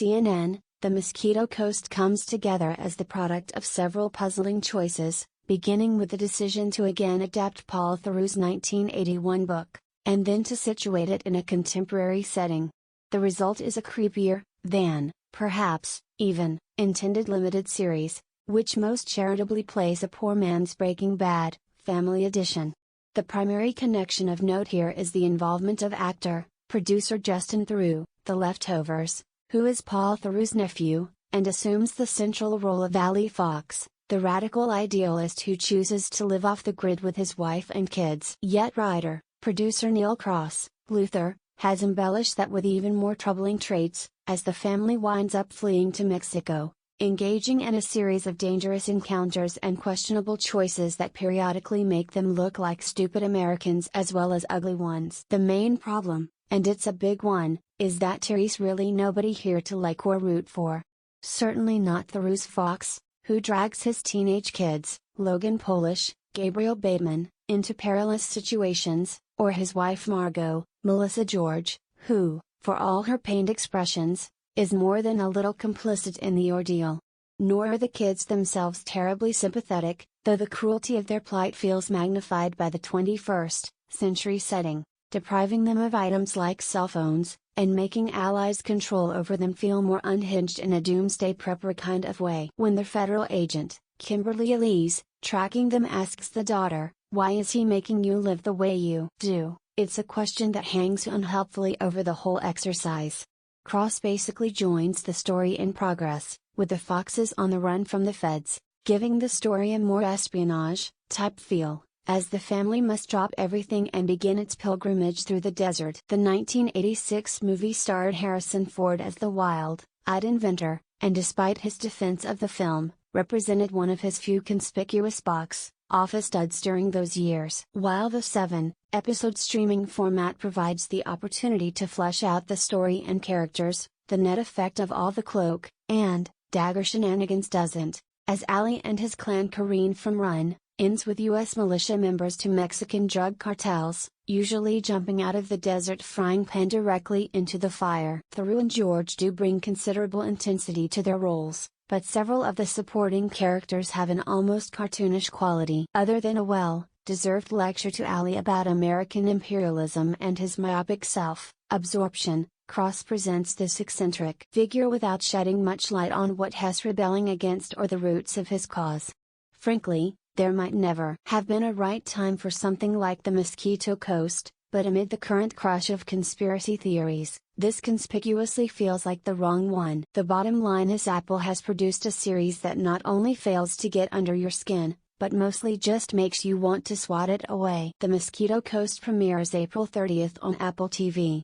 CNN, The Mosquito Coast comes together as the product of several puzzling choices, beginning with the decision to again adapt Paul Theroux's 1981 book, and then to situate it in a contemporary setting. The result is a creepier than, perhaps, even, intended limited series, which most charitably plays a poor man's Breaking Bad, Family Edition. The primary connection of note here is the involvement of actor, producer Justin Theroux, The Leftovers, who is Paul Theroux's nephew, and assumes the central role of Ali Fox, the radical idealist who chooses to live off the grid with his wife and kids. Yet writer, producer Neil Cross, Luther, has embellished that with even more troubling traits, as the family winds up fleeing to Mexico, engaging in a series of dangerous encounters and questionable choices that periodically make them look like stupid Americans as well as ugly ones. The main problem, and it's a big one, is that Terry's really nobody here to like or root for. Certainly not Theroux's Fox, who drags his teenage kids, Logan Polish, Gabriel Bateman, into perilous situations, or his wife Margot, Melissa George, who, for all her pained expressions, is more than a little complicit in the ordeal. Nor are the kids themselves terribly sympathetic, though the cruelty of their plight feels magnified by the 21st century setting, depriving them of items like cell phones, and making allies' control over them feel more unhinged in a doomsday prepper kind of way. When the federal agent, Kimberly Elise, tracking them asks the daughter, "Why is he making you live the way you do?" it's a question that hangs unhelpfully over the whole exercise. Cross basically joins the story in progress, with the Foxes on the run from the feds, giving the story a more espionage-type feel, as the family must drop everything and begin its pilgrimage through the desert. The 1986 movie starred Harrison Ford as the wild-eyed inventor, and despite his defense of the film, represented one of his few conspicuous box office duds during those years. While the 7-episode streaming format provides the opportunity to flesh out the story and characters, the net effect of all the cloak and dagger shenanigans doesn't, as Ali and his clan careen from run-ins with U.S. militia members to Mexican drug cartels, usually jumping out of the desert frying pan directly into the fire. Theroux and George do bring considerable intensity to their roles, but several of the supporting characters have an almost cartoonish quality. Other than a well-deserved lecture to Ali about American imperialism and his myopic self-absorption, Cross presents this eccentric figure without shedding much light on what Hess rebelling against or the roots of his cause. Frankly, there might never have been a right time for something like the Mosquito Coast, but amid the current crush of conspiracy theories, this conspicuously feels like the wrong one. The bottom line is Apple has produced a series that not only fails to get under your skin, but mostly just makes you want to swat it away. The Mosquito Coast premieres April 30th on Apple TV.